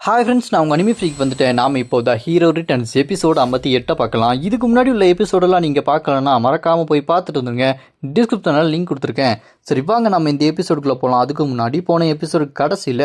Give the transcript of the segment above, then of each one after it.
Hi friends, நான் உங்கள் anime freak வந்துட்டேன். நாம் இப்போ த ஹீரோ ரிட்டர்ன்ஸ் எபிசோடு 58 பார்க்கலாம். இதுக்கு முன்னாடி உள்ள எபிசோடெல்லாம் நீங்கள் பார்க்கலன்னா மறக்காமல் போய் பார்த்துட்டு வந்துருங்க. டிஸ்கிரிப்ஷனில் லிங்க் கொடுத்துருக்கேன். சரி வாங்க நம்ம இந்த எபிசோடுக்குள்ளே போகலாம். அதுக்கு முன்னாடி போன எபிசோடு கடைசியில்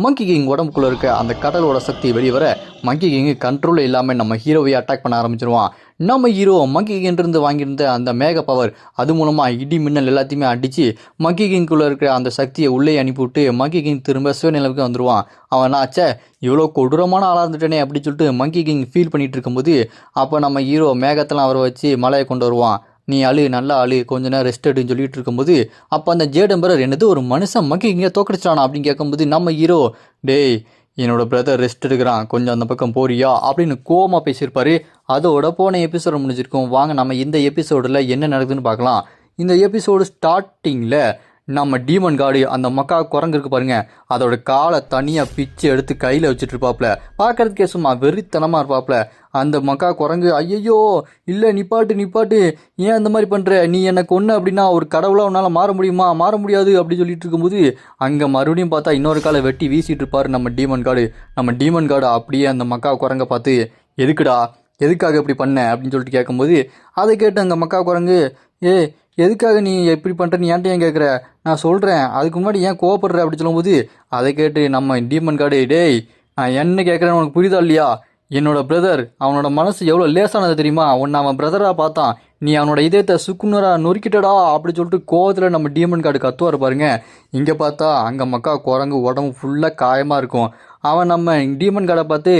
மங்கி கிங் உடம்புக்குள்ளே இருக்க அந்த கடலோட சக்தி வெளியே வர மங்கி கிங் கண்ட்ரோல் இல்லாமல் நம்ம ஹீரோவை அட்டாக் பண்ண ஆரம்பிச்சிருவான். நம்ம ஹீரோ மங்கி கிங்கிருந்து வாங்கியிருந்த அந்த மேக பவர் அது மூலமாக இடி மின்னல் எல்லாத்தையுமே அடித்து மங்கி கிங்குள்ளே இருக்கிற அந்த சக்தியை உள்ளே அனுப்பிவிட்டு மங்கி கிங் திரும்ப சுயநிலவுக்கு வந்துடுவான். அவன் ஆச்சே இவ்வளோ கொடூரமான ஆளாக இருந்துட்டேனே அப்படின்னு சொல்லிட்டு மங்கி கிங் ஃபீல் பண்ணிகிட்டு இருக்கும்போது அப்போ நம்ம ஹீரோ மேகத்தெல்லாம் அவரை வச்சு மலையை கொண்டு வருவான். நீ அழு, நல்லா அழு, கொஞ்ச நேரம் ரெஸ்ட் எடுன்னு சொல்லிட்டு இருக்கும்போது அப்போ அந்த ஜேடம்பரர் என்னது ஒரு மனுஷன் மங்கி கிங்கை தோக்கடிச்சிட்டானா அப்படின்னு கேட்கும்போது நம்ம ஹீரோ டேய் என்னோட பிரதர் ரெஸ்ட் எடுக்கிறான், கொஞ்சம் அந்த பக்கம் போறியா அப்படின்னு கோவமாக பேசியிருப்பாரு. அதோட போன எபிசோடு முடிஞ்சிருக்கும். வாங்க நம்ம இந்த எபிசோடில் என்ன நடக்குதுன்னு பார்க்கலாம். இந்த எபிசோடு ஸ்டார்டிங்கில் நம்ம டீமன் காடு அந்த மக்கா குரங்கு இருக்கு பாருங்க, அதோட காலை தனியாக பிச்சு எடுத்து கையில் வச்சுட்டு இருப்பாப்புல. பார்க்கறதுக்கே சும்மா வெறித்தனமாக இருப்பாப்புல. அந்த மக்கா குரங்கு ஐயோ இல்லை நிப்பாட்டு, ஏன் அந்த மாதிரி பண்ணுற, நீ என்னை கொன்ன அப்படின்னா ஒரு கடவுளாக உன்னால் மாற முடியுமா, மாற முடியாது அப்படின்னு சொல்லிட்டு இருக்கும்போது அங்கே மறுபடியும் பார்த்தா இன்னொரு காலை வெட்டி வீசிட்டு இருப்பார் நம்ம டீமன் காடு. நம்ம டீமன் காடு அப்படியே அந்த மக்கா குரங்கை பார்த்து எதுக்குடா, எதுக்காக இப்படி பண்ண அப்படின்னு சொல்லிட்டு கேட்கும்போது அதை கேட்டு அங்கே மக்கா குரங்கு எதுக்காக நீ எப்படி பண்ணுற, நீ ஏன்ட்ட ஏன் கேட்குற, நான் சொல்கிறேன் அதுக்கு முன்னாடி ஏன் கோவப்படுற அப்படி சொல்லும்போது அதை கேட்டு நம்ம டீமன் கார்டு டேய் நான் என்ன கேட்குறேன்னு உனக்கு புரியுதா இல்லையா, என்னோட பிரதர் அவனோட மனசு எவ்வளோ லேசானது தெரியுமா, உன்னை அவன் பிரதராக பார்த்தான், நீ அவனோட இதயத்தை சுக்குநூறாக நொறுக்கிட்டடா அப்படி சொல்லிட்டு கோவத்தில் நம்ம டீமன் கார்டு கத்துவார் பாருங்க. இங்கே பார்த்தா அங்கே மக்கா குரங்கு உடம்பு ஃபுல்லாக காயமாக இருக்கும். அவன் நம்ம டீமன் கார்டை பார்த்து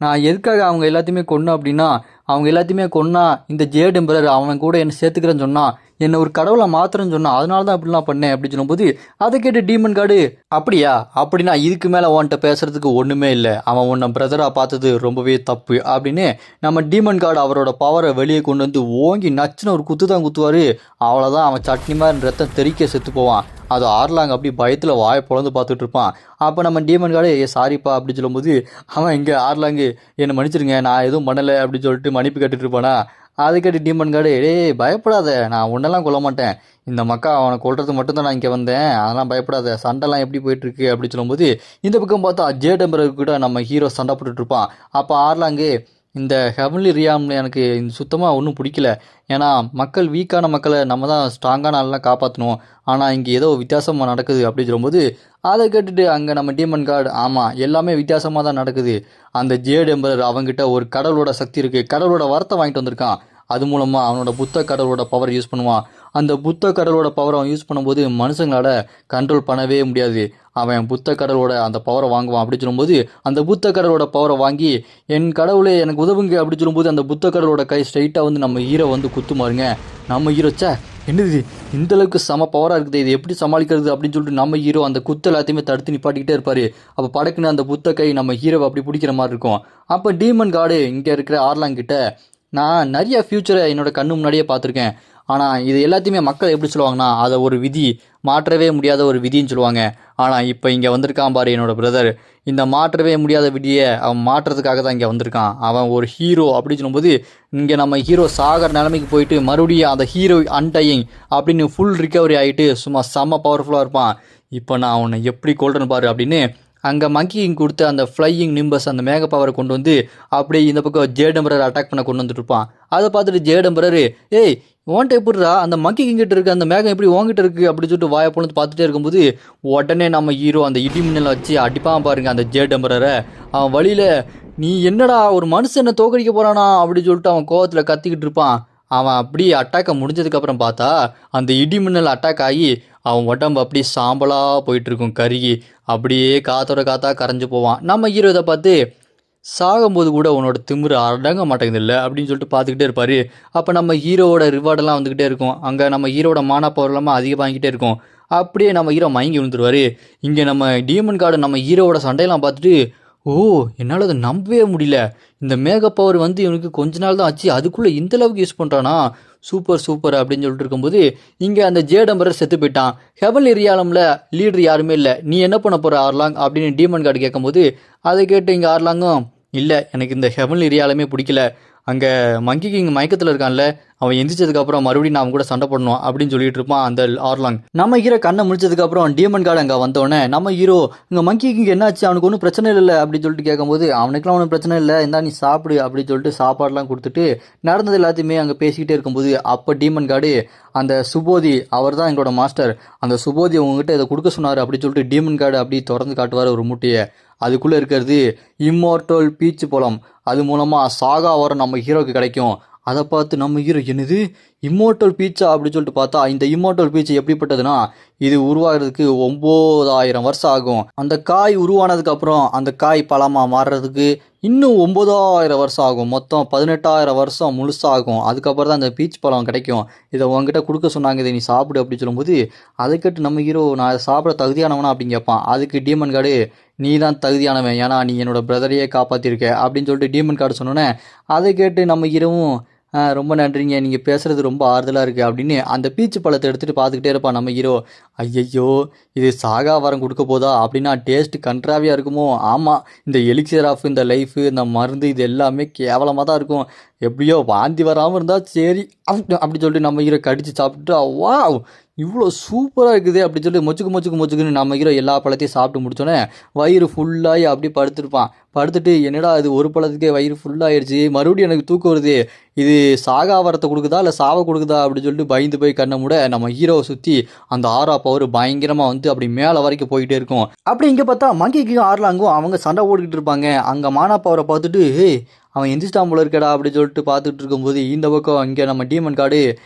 நான் எதுக்காக அவங்க எல்லாத்தையுமே கொன்னேன் அப்படின்னா, அவங்க எல்லாத்தையுமே கொன்னா இந்த ஜேடம்பரர் அவன் கூட என்னை சேர்த்துக்கிறேன்னு சொன்னான், என்னை ஒரு கடவுளை மாத்திரன்னு சொன்னான், அதனால தான் அப்படிலாம் பண்ணேன் அப்படின்னு சொல்லும்போது அதை கேட்டு டீமன் கார்டு அப்படியா, அப்படின்னா இதுக்கு மேலே உன்கிட்ட பேசுறதுக்கு ஒன்றுமே இல்லை, அவன் உன்னை பிரதராக பார்த்தது ரொம்பவே தப்பு அப்படின்னு நம்ம டீமன் கார்டு அவரோட பவரை வெளியே கொண்டு வந்து ஓங்கி நச்சுன்னு ஒரு குத்து தான் குத்துவார். அவ்வளோதான், அவன் சட்னி மாதிரி ரத்தம் தெறிக்க செத்து போவான். அது ஆர்லாங்க அப்படி பயத்தில் வாயை பொழந்து பார்த்துட்டு இருப்பான். அப்போ நம்ம டீமன் கார்டு சாரிப்பா அப்படின்னு சொல்லும்போது அவன் இங்கே ஆர்லாங்கு என்னை மன்னிச்சிருங்க நான் எதுவும் பண்ணலை அப்படின்னு சொல்லிட்டு மன்னிப்பு கேட்டுட்டு இருப்பானா. அதை கேட்டு டீமன் கார்டு பயப்படாத, நான் ஒன்றெல்லாம் கொல்ல மாட்டேன், இந்த மக்கா அவனை கொல்றது மட்டும்தான் நான் இங்கே வந்தேன், அதெல்லாம் பயப்படாத, சண்டைலாம் எப்படி போயிட்டுருக்கு அப்படின்னு சொல்லும்போது இந்த பக்கம் பார்த்தா ஜேடம்பருக்கு கூட நம்ம ஹீரோ சண்டை போட்டுட்டு இருப்பான். அப்போ ஆர்லாங்கு இந்த ஹெவன்லி ரியாமில் எனக்கு சுத்தமாக ஒன்றும் பிடிக்கல, ஏன்னா மக்கள் வீக்கான மக்களை நம்ம தான் ஸ்ட்ராங்கான ஆளெலாம் காப்பாற்றணும், ஆனால் இங்கே ஏதோ வித்தியாசமாக நடக்குது அப்படின்னு சொல்லும்போது அதை கேட்டுட்டு அங்கே நம்ம டீமன் கார்டு ஆமாம் எல்லாமே வித்தியாசமாக தான் நடக்குது, அந்த ஜேட் எம்பரர் அவங்ககிட்ட ஒரு கடவுளோட சக்தி இருக்குது, கடவுளோட வரத்தை வாங்கிட்டு வந்திருக்கான், அது மூலமாக அவனோட புத்த கடவுளோட பவர் யூஸ் பண்ணுவான், அந்த புத்த கடவுளோட பவரை அவன் யூஸ் பண்ணும்போது மனுஷங்களால் கண்ட்ரோல் பண்ணவே முடியாது, அவன் புத்த கடவுளோட அந்த பவரை வாங்குவான் அப்படின்னு சொல்லும்போது அந்த புத்த கடவுளோட பவரை வாங்கி என் கடவுளே எனக்கு உதவுங்க அப்படின்னு சொல்லும்போது அந்த புத்த கடவுளோட கை ஸ்ட்ரைட்டாக வந்து நம்ம ஹீரோ வந்து குத்துமாருங்க. நம்ம ஹீரோ என்னது இந்தளவுக்கு செம பவராக இருக்குது, இது எப்படி சமாளிக்கிறது அப்படின்னு சொல்லிட்டு நம்ம ஹீரோ அந்த குத்து எல்லாத்தையுமே தடுத்து நிப்பாட்டிக்கிட்டே இருப்பார். அப்போ படக்குன்னு அந்த புத்த கை நம்ம ஹீரோவை அப்படி பிடிக்கிற மாதிரி இருக்கும். அப்போ டீமன் கார்டு இங்கே இருக்கிற ஆர்லாங்கிட்ட நான் நிறைய ஃப்யூச்சரை என்னோட கண்ணு முன்னாடியே பார்த்துருக்கேன், ஆனால் இது எல்லாத்தையுமே மக்கள் எப்படி சொல்லுவாங்கன்னா அதை ஒரு விதி, மாற்றவே முடியாத ஒரு விதின்னு சொல்லுவாங்க, ஆனால் இப்போ இங்கே வந்திருக்கான் பாரு என்னோட பிரதர், இந்த மாற்றவே முடியாத விதியை அவன் மாற்றுறதுக்காக தான் இங்கே வந்திருக்கான், அவன் ஒரு ஹீரோ அப்படின்னு சொல்லும்போது இங்கே நம்ம ஹீரோ சாகர் நிலைமைக்கு போயிட்டு மறுபடியும் அந்த ஹீரோ அன்டையிங் அப்படின்னு ஃபுல் ரிகவரி ஆகிட்டு சும்மா செம்ம பவர்ஃபுல்லாக இருப்பான். இப்போ நான் உன்னை எப்படி கொள்றேன்னு பாரு அப்படின்னு அங்கே மங்கிங் கொடுத்து அந்த ஃப்ளையிங் நிம்பஸ் அந்த மேக பவரை கொண்டு வந்து அப்படியே இந்த பக்கம் ஜேடம்பரர் அட்டாக் பண்ண கொண்டு வந்துட்டு இருப்பான். அதை பார்த்துட்டு ஜேடம்பரர் ஓன்ட்ட எப்படிரா அந்த மங்கி கிங்கிட்ட இருக்கு, அந்த மேகம் எப்படி ஓங்கிட்ட இருக்கு அப்படின்னு சொல்லிட்டு வாயை பொழுது பார்த்துட்டே இருக்கும்போது உடனே நம்ம ஹீரோ அந்த இடி மின்னலை வச்சு அடிப்பான் பாருங்க அந்த ஜேடம்பரரை. அவன் வழியில் நீ என்னடா ஒரு மனுஷனை தோக்கடிக்க போகிறானா அப்படின்னு சொல்லிட்டு அவன் கோவத்தில் கத்திக்கிட்டு இருப்பான். அவன் அப்படியே அட்டாக்கை முடிஞ்சதுக்கப்புறம் பார்த்தா அந்த இடி மின்னல் அட்டாக் ஆகி அவன் உடம்பு அப்படியே சாம்பலாக போயிட்டுருக்கும், கருகி அப்படியே காத்தோட காத்தா கரைஞ்சு போவான். நம்ம ஹீரோ இதை பார்த்து சாகும்போது கூட உன்னோட திமிரு அடங்க மாட்டேங்குது இல்லை அப்படின்னு சொல்லிட்டு பார்த்துக்கிட்டே இருப்பார். அப்போ நம்ம ஹீரோவோட ரிவார்டெல்லாம் வந்துக்கிட்டே இருக்கும், அங்கே நம்ம ஹீரோட மான பவர் எல்லாமே அதிகமாகிக்கிட்டே இருக்கும். அப்படியே நம்ம ஹீரோ மயங்கி விழுந்துருவார். இங்கே நம்ம டீமன் கார்டு நம்ம ஹீரோவோட சண்டையெல்லாம் பார்த்துட்டு என்னால் அதை நம்பவே முடியல, இந்த மேக பவர் வந்து இவனுக்கு கொஞ்ச நாள் தான் ஆச்சு அதுக்குள்ளே இந்தளவுக்கு யூஸ் பண்ணுறானா, சூப்பர் அப்படின்னு சொல்லிட்டு இருக்கும்போது இங்கே அந்த ஜேடம்பரர் செத்து போயிட்டான். ஹெவன்லி ரியாலமில் லீடர் யாருமே இல்லை, நீ என்ன பண்ண போகிற ஆர்லாங் அப்படின்னு டீமன் கார்டு கேட்கும்போது அதை கேட்டு இங்கே ஆர்லாங்கும் இல்லை எனக்கு இந்த ஹெவன்லி ரியாலமே பிடிக்கல, அங்கே மங்கி கிங் மயக்கத்தில் இருக்கான்ல அவன் எந்திரிச்சதுக்கப்புறம் மறுபடியும் நான் அவன் கூட சண்டை போடணும் அப்படின்னு சொல்லிட்டு இருப்பான் அந்த ஆர்லாங். நம்ம ஹீரோ கண்ணை முடிச்சதுக்கப்புறம் டீமன் கார்டு அங்கே வந்தோடனே நம்ம ஹீரோ இங்கே மங்கிக்கு என்னாச்சு, அவனுக்கு ஒன்றும் பிரச்சனை இல்லை அப்படின்னு சொல்லிட்டு கேட்கும்போது அவனுக்குலாம் ஒன்றும் பிரச்சனை இல்லை, இந்தா நீ சாப்பிடு அப்படின்னு சொல்லிட்டு சாப்பாடுலாம் கொடுத்துட்டு நடந்தது எல்லாத்தையுமே அங்கே பேசிக்கிட்டே இருக்கும்போது அப்போ டீமன் கார்டு அந்த சுபோதி அவர் தான் எங்களோட மாஸ்டர், அந்த சுபோதி உங்ககிட்ட இதை கொடுக்க சொன்னார் அப்படின்னு சொல்லிட்டு டீமன் கார்டு அப்படி திறந்து காட்டுவார் ஒரு மூட்டையை. அதுக்குள்ளே இருக்கிறது இம்மோர்டல் பீச்சு பழம், அது மூலமாக சாகா வரம் நம்ம ஹீரோக்கு கிடைக்கும். அதை பார்த்து நம்ம ஹீரோ என்னது இம்மோர்டல் பீச்சா அப்படின்னு சொல்லிட்டு பார்த்தா இந்த இம்மோர்டல் பீச்சு எப்படிப்பட்டதுன்னா இது உருவாகிறதுக்கு 9000 வருஷம் ஆகும். அந்த காய் உருவானதுக்கு அப்புறம் அந்த காய் பழமாக மாறுறதுக்கு இன்னும் 9000 வருஷம் ஆகும். மொத்தம் 18,000 வருஷம் முழுசாகும். அதுக்கப்புறம் தான் அந்த பீச் பழம் கிடைக்கும். இதை உங்ககிட்ட கொடுக்க சொன்னாங்க, இதை நீ சாப்பிடு அப்படின்னு சொல்லும்போது அதை கேட்டு நம்ம ஹீரோ நான் சாப்பிட தகுதியானவனா அப்படின்னு கேட்பான். அதுக்கு டீமன் கார்டு நீ தான் தகுதியானவன், ஏன்னா நீ என்னோட பிரதரையே காப்பாற்றிருக்க அப்படின்னு சொல்லிட்டு டீமன் கார்டு சொன்னோன்னே அதை கேட்டு நம்ம ஹீரோவும் ரொம்ப நன்றிங்க, நீங்கள் பேசுகிறது ரொம்ப ஆறுதலாக இருக்குது அப்படின்னு அந்த பீச்சு பழத்தை எடுத்துகிட்டு பார்த்துக்கிட்டே இருப்பான் நம்ம ஹீரோ. ஐயையோ இது சாகா வரம் கொடுக்க போதா அப்படின்னா டேஸ்ட் கன்றாவியாக இருக்குமோ. ஆமாம், இந்த எலிக்சர் ஆஃப் இந்த லைஃபு இந்த மருந்து இது எல்லாமே கேவலமாக தான் இருக்கும். எப்படியோ வாந்தி வராமல் இருந்தால் சரி அப்படி சொல்லிட்டு நம்ம ஹீரோ கடிச்சு சாப்பிட்டுட்டு வா இவ்வளோ சூப்பராக இருக்குது அப்படி சொல்லி மொச்சுக்குன்னு நம்ம ஹீரோ எல்லா பழத்தையும் சாப்பிட்டு முடிச்சோன்னே வயிறு ஃபுல்லாகி அப்படி படுத்துருப்பான். படுத்துட்டு என்னடா இது ஒரு பழத்துக்கே வயிறு ஃபுல்லாகிடுச்சு, மறுபடியும் எனக்கு தூக்கம் வருது, இது சாகா வரத்தை கொடுக்குதா இல்லை சாவை கொடுக்குதா அப்படின்னு சொல்லிட்டு பயந்து போய் கண்ணை மூட நம்ம ஹீரோவை சுற்றி அந்த ஆரா பவர் பயங்கரமாக வந்து அப்படி மேலே வரைக்கும் போயிட்டே இருக்கும். அப்படி இங்கே பார்த்தா மங்கிக்கும் ஆர்லாங்கும் அவங்க சண்டை ஓடிக்கிட்டு இருப்பாங்க. அங்கே மானா பவரை பார்த்துட்டு அவன் எந்திரிச்சிட்டான் போல இருக்கடா அப்படின்னு சொல்லிட்டு பார்த்துட்டு இருக்கும்போது இந்த பக்கம் இங்கே நம்ம டீமன் கார்டு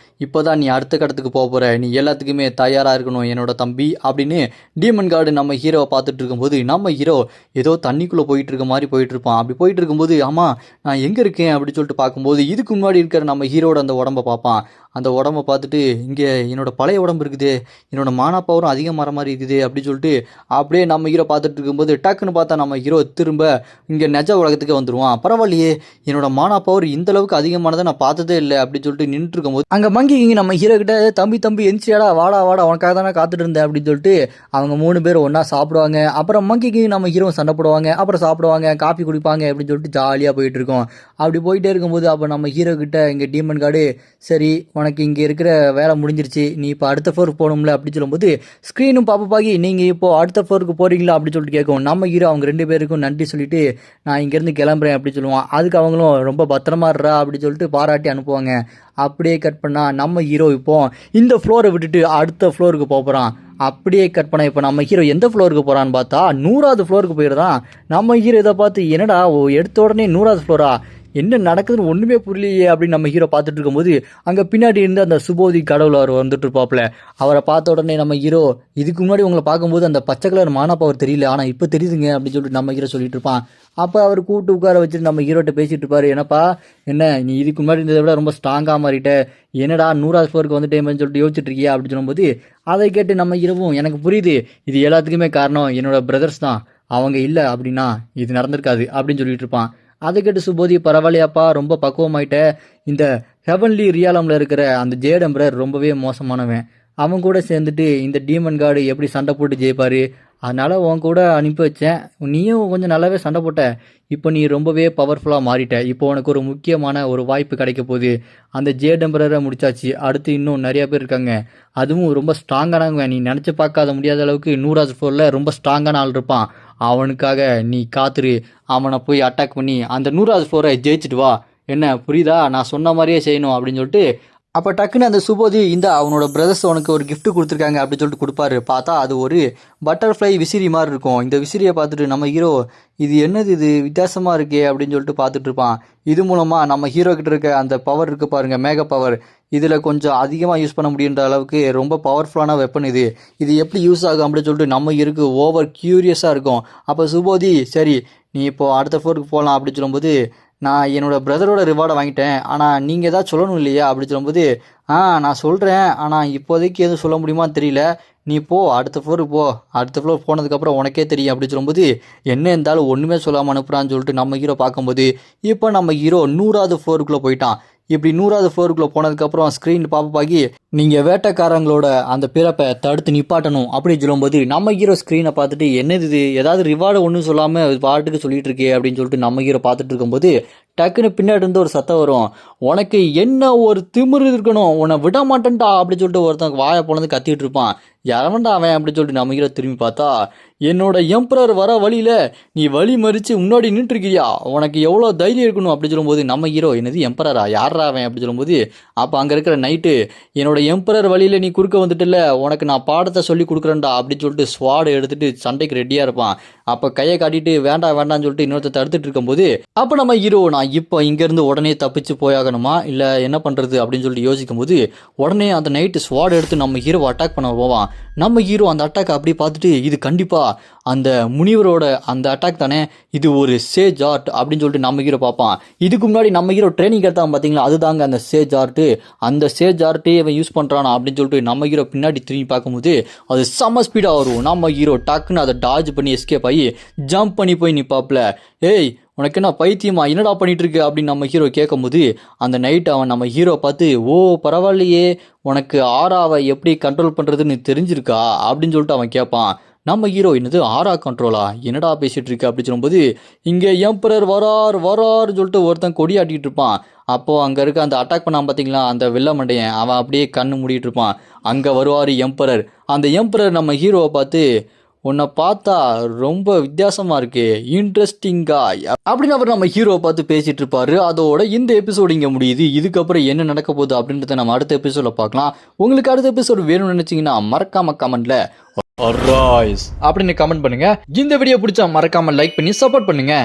இப்போ தான் நீ அடுத்த கடத்துக்கு போக போகிற, நீ எல்லாத்துக்குமே தயாராக இருக்கணும் என்னோட தம்பி அப்படின்னு டீமன் கார்டு நம்ம ஹீரோவை பார்த்துட்டு இருக்கும்போது நம்ம ஹீரோ ஏதோ தண்ணிக்குள்ளே போயிட்டு இருக்க மாதிரி போயிட்டு இருப்பான். அப்படி போயிட்டு இருக்கும்போது ஆமாம் நான் எங்கே இருக்கேன் அப்படின்னு சொல்லிட்டு பார்க்கும்போது இதுக்கு முன்னாடி இருக்கிற நம்ம ஹீரோட அந்த உடம்பை பார்ப்பான். அந்த உடம்பை பார்த்துட்டு இங்கே என்னோட பழைய உடம்பு இருக்குது, என்னோட மானா பவரும் அதிகம் வர மாதிரி இருக்குது அப்படின்னு சொல்லிட்டு அப்படியே நம்ம ஹீரோ பார்த்துட்டு இருக்கும்போது டக்குன்னு பார்த்தா நம்ம ஹீரோ திரும்ப இங்கே நெஜ உலகத்துக்கு வந்துடுவான். பரவாயில்லையே என்னோட மானா பவர் இந்த அளவுக்கு அதிகமானதை நான் பார்த்ததே இல்லை அப்படின்னு சொல்லிட்டு நின்றுட்டு இருக்கும்போது அங்கே மங்கி இங்கே நம்ம ஹீரோ கிட்ட தம்பி எந்திரிச்சியாடா வாடா உனக்காக தானே காத்துட்டு இருந்தேன் அப்படின்னு சொல்லிட்டு அவங்க 3 பேர் ஒன்றா சாப்பிடுவாங்க. அப்புறம் மங்கிக்கு நம்ம ஹீரோ சண்டை போடுவாங்க, அப்புறம் சாப்பிடுவாங்க, காஃபி குடிப்பாங்க அப்படின்னு சொல்லிட்டு ஜாலியாக போயிட்டு இருக்கோம். அப்படி போயிட்டே இருக்கும்போது அப்போ நம்ம ஹீரோ கிட்ட இங்கே டீமன் கார்டு சரி உனக்கு இங்கே இருக்கிற வேலை முடிஞ்சிருச்சு, நீ இப்போ அடுத்த ஃப்ளோருக்கு போகணும்ல அப்படின்னு சொல்லும்போது ஸ்க்ரீனும் பாப்பாக்கி நீங்கள் இப்போ அடுத்த ஃப்ளோருக்கு போகிறீங்களா அப்படின்னு சொல்லிட்டு கேட்கும். நம்ம ஹீரோ அவங்க 2 பேருக்கும் நன்றி சொல்லிட்டு நான் இங்கேருந்து கிளம்புறேன் அப்படின்னு சொல்லுவான். அதுக்கு அவங்களும் ரொம்ப பத்திரமா இருறா அப்படின்னு சொல்லிட்டு பாராட்டி அனுப்புவாங்க. அப்படியே கட் பண்ணால் நம்ம ஹீரோ இப்போ இந்த ஃப்ளோரை விட்டுட்டு அடுத்த ஃப்ளோருக்கு போகிறான். அப்படியே கட் பண்ண இப்போ நம்ம ஹீரோ எந்த ஃப்ளோருக்கு போகிறான்னு பார்த்தா 100வது ஃப்ளோருக்கு போயிடுறான். நம்ம ஹீரோ இதை பார்த்து என்னடா எடுத்த உடனே 100வது ஃப்ளோரா, என்ன நடக்குதுன்னு ஒன்றுமே புரியலையே அப்படின்னு நம்ம ஹீரோ பார்த்துட்டு இருக்கும்போது அங்கே பின்னாடி இருந்து அந்த சுபோதி கடவுள் அவர் வந்துட்டு இருப்பாப்புல. அவரை பார்த்த உடனே நம்ம ஹீரோ இதுக்கு முன்னாடி உங்களை பார்க்கும்போது அந்த பச்சை கலர் மானா பவர் தெரியல, ஆனால் இப்போ தெரியுதுங்க அப்படின்னு சொல்லிட்டு நம்ம ஹீரோ சொல்லிட்டு இருப்பான். அப்போ அவர் கூப்பிட்டு உட்கார வச்சுட்டு நம்ம ஹீரோட்ட பேசிகிட்டு இருப்பாரு. என்னப்பா என்ன நீ இதுக்கு முன்னாடி இருந்ததை விட ரொம்ப ஸ்ட்ராங்காக மாறிட்ட, என்னடா 100வது ஃப்ளோருக்கு வந்துட்டேன்னு சொல்லிட்டு யோசிச்சுட்டு இருக்கியா அப்படின்னு சொல்லும்போது அதை கேட்டு நம்ம ஹீரோவும் எனக்கு புரியுது, இது எல்லாத்துக்குமே காரணம் என்னோட பிரதர்ஸ் தான், அவங்க இல்லை அப்படின்னா இது நடந்திருக்காது அப்படின்னு சொல்லிட்டு இருப்பான். அதை கேட்டு சுபோதி பரவாயில்லையாப்பா ரொம்ப பக்குவமாயிட்ட, இந்த ஹெவன்லி ரியாலமில் இருக்கிற அந்த ஜேட் எம்பரர் ரொம்பவே மோசமானவன், அவன் கூட சேர்ந்துட்டு இந்த டீமன் கார்டு எப்படி சண்டை போட்டு ஜெயிப்பார், அதனால் உன் கூட அனுப்பி வச்சேன், நீயும் கொஞ்சம் நல்லாவே சண்டை போட்ட, இப்போ நீ ரொம்பவே பவர்ஃபுல்லாக மாறிட்ட, இப்போ உனக்கு ஒரு முக்கியமான ஒரு வாய்ப்பு கிடைக்க போகுது, அந்த ஜேட் எம்பரரை முடிச்சாச்சு, அடுத்து இன்னும் நிறையா பேர் இருக்காங்க, அதுவும் ரொம்ப ஸ்ட்ராங்கானவங்க, நீ நினச்சி பார்க்காத முடியாத அளவுக்கு 100வது ஃப்ளோரில் ரொம்ப ஸ்ட்ராங்கான ஆள் இருப்பான், அவனுக்காக நீ காத்துரு, அவனை போய் அட்டாக் பண்ணி அந்த 100வது ஃப்ளோரை ஜெயிச்சுட்டு வா, என்ன புரியுதா, நான் சொன்ன மாதிரியே செய்யணும் அப்படின்னு சொல்லிட்டு அப்போ டக்குன்னு அந்த சுபோதி இந்த அவனோட பிரதர்ஸ் உனக்கு ஒரு கிஃப்ட் கொடுத்துருக்காங்க அப்படின்னு சொல்லிட்டு கொடுப்பாரு. பார்த்தா அது ஒரு பட்டர்ஃப்ளை விசிறி மாதிரி இருக்கும். இந்த விசிறியை பார்த்துட்டு நம்ம ஹீரோ இது என்னது இது வித்தியாசமாக இருக்கே அப்படின்னு சொல்லிட்டு பார்த்துட்டு இருப்பான். இது மூலமாக நம்ம ஹீரோ கிட்ட இருக்க அந்த பவர் இருக்குது பாருங்கள், மேக பவர், இதில் கொஞ்சம் அதிகமாக யூஸ் பண்ண முடியுன்ற அளவுக்கு ரொம்ப பவர்ஃபுல்லான வெப்பன் இது, இது எப்படி யூஸ் ஆகும் அப்படின்னு சொல்லிட்டு நம்ம ஹீரோக்கு ஓவர் க்யூரியஸாக இருக்கும். அப்போ சுபோதி சரி நீ இப்போது அடுத்த ஃப்ளோருக்கு போகலாம் அப்படின்னு சொல்லும்போது நான் என்னோட பிரதரோட ரிவார்டை வாங்கிட்டேன், ஆனால் நீங்கள் ஏதாவது சொல்லணும் இல்லையா அப்படின்னு சொல்லும்போது நான் சொல்கிறேன், ஆனால் இப்போதைக்கு எதுவும் சொல்ல முடியுமான்னு தெரியல, நீ போ அடுத்த ஃப்ளோருக்கு போ, அடுத்த ஃப்ளோர் போனதுக்கப்புறம் உனக்கே தெரியும் அப்படின்னு சொல்லும்போது என்ன இருந்தாலும் ஒன்றுமே சொல்லாமல் அனுப்புகிறான்னு சொல்லிட்டு நம்ம ஹீரோ பார்க்கும்போது இப்போ நம்ம ஹீரோ 100வது ஃப்ளோருக்குள்ளே போயிட்டான். இப்படி 100வது ஃப்ளோருக்குள்ளே போனதுக்கப்புறம் ஸ்க்ரீன் பாப்பாக்கி நீங்கள் வேட்டைக்காரங்களோட அந்த பிறப்பை தடுத்து நிப்பாட்டணும் அப்படின்னு சொல்லும்போது நம்ம ஹீரோ ஸ்க்ரீனை பார்த்துட்டு என்னது இது ஏதாவது ரிவார்டு ஒன்றும் சொல்லாமல் பாட்டுக்கு சொல்லிட்டு இருக்கே அப்படின்னு சொல்லிட்டு நம்ம ஹீரோ பார்த்துட்டு இருக்கும்போது டக்குன்னு பின்னாடி இருந்து ஒரு சத்தம் வரும். உனக்கு என்ன ஒரு திமிரு இருக்கணும், உன்னை விட மாட்டேன்டா அப்படி சொல்லிட்டு ஒருத்தன் வாயை பொழந்து கத்திட்டு இருப்பான். எவன்டா அவன் அப்படின்னு சொல்லிட்டு நம்ம ஹீரோ திரும்பி பார்த்தா, என்னோட எம்பரர் வர வழியில நீ வழி மறிச்சு முன்னாடி நின்று இருக்கியா, உனக்கு எவ்வளோ தைரியம் இருக்கணும் அப்படி சொல்லும்போது நம்ம ஹீரோ என்னது எம்பரரா யாரா அவன் அப்படி சொல்லும்போது, அப்போ அங்கே இருக்கிற நைட்டு என்னோட எம்பரர் வழியில நீ குறுக்க வந்துட்டுல, உனக்கு நான் பாடத்தை சொல்லி கொடுக்குறேன்டா அப்படின்னு சொல்லிட்டு ஸ்வாடை எடுத்துட்டு சண்டைக்கு ரெடியாக இருப்பான். அப்போ கையை காட்டிட்டு வேண்டாம் வேண்டாம்னு சொல்லிட்டு இன்னொருத்த தடுத்துட்டு இருக்கும்போது, அப்போ நம்ம ஹீரோ நான் இப்போ இங்கேருந்து உடனே தப்பிச்சு போயாகணுமா இல்லை என்ன பண்ணுறது அப்படின்னு சொல்லிட்டு யோசிக்கும் போது, உடனே அந்த நைட்டு ஸ்வாட் எடுத்து நம்ம ஹீரோவை அட்டாக் பண்ண போவான். நம்ம ஹீரோ அந்த அட்டாக் அப்படி பார்த்துட்டு, இது கண்டிப்பாக அந்த முனிவரோட அந்த அட்டாக் தானே, இது ஒரு சேஜ் ஆர்ட் அப்படின்னு சொல்லிட்டு நம்ம ஹீரோ பார்ப்பான். இதுக்கு முன்னாடி நம்ம ஹீரோ ட்ரைனிங் எடுத்தாங்க பார்த்தீங்களா, அதுதாங்க அந்த சேஜ் ஆர்ட்டு. அந்த சேஜ் ஆர்ட்டே இவன் யூஸ் பண்ணுறானா அப்படின்னு சொல்லிட்டு நம்ம ஹீரோ பின்னாடி திரும்பி பார்க்கும்போது அது செம்ம ஸ்பீடாக வரும். நம்ம ஹீரோ டக்குன்னு அதை டாஜ் பண்ணி எஸ்கேப் ஆகி ஜம்ப் பண்ணி போய் நிற்பாப்புல. ஏய் உனக்கு என்ன பைத்தியமா, என்னடா பண்ணிட்டு இருக்கு அப்படின்னு நம்ம ஹீரோ கேட்கும்போது, அந்த நைட் அவன் நம்ம ஹீரோ பார்த்து, ஓ பரவாயில்லையே உனக்கு ஆறாவை எப்படி கண்ட்ரோல் பண்ணுறதுன்னு தெரிஞ்சிருக்கா அப்படின்னு சொல்லிட்டு அவன் கேட்பான். நம்ம ஹீரோ என்னது ஆரா கண்ட்ரோலா, என்னடா பேசிகிட்டு இருக்கு அப்படி சொல்லும்போது, இங்கே எம்பரர் வராருன்னு சொல்லிட்டு ஒருத்தன் கொடி ஆட்டிகிட்டு இருப்பான். அப்போது அங்கே இருக்க அந்த அட்டாக் பண்ணான் பார்த்தீங்களா அந்த வெள்ளை மண்டையன், அவன் அப்படியே கண்ணு மூடிட்டு இருப்பான். அங்கே வருவார் எம்பரர். அந்த எம்பரர் நம்ம ஹீரோவை பார்த்து, உன்னை பார்த்தா ரொம்ப வித்தியாசமாக இருக்கு, இன்ட்ரெஸ்டிங்கா அப்படின்னு அவர் நம்ம ஹீரோவை பார்த்து பேசிட்டு இருப்பாரு. அதோட இந்த எபிசோடு இங்கே முடியுது. இதுக்கப்புறம் என்ன நடக்க போகுது அப்படின்றத நம்ம அடுத்த எபிசோடில் பார்க்கலாம். உங்களுக்கு அடுத்த எபிசோடு வேணும்னு நினச்சிங்கன்னா மறக்காம கமெண்ட்ல அப்படின்னு கமெண்ட் பண்ணுங்க. இந்த வீடியோ பிடிச்சா மறக்காம லைக் பண்ணி சப்போர்ட் பண்ணுங்க.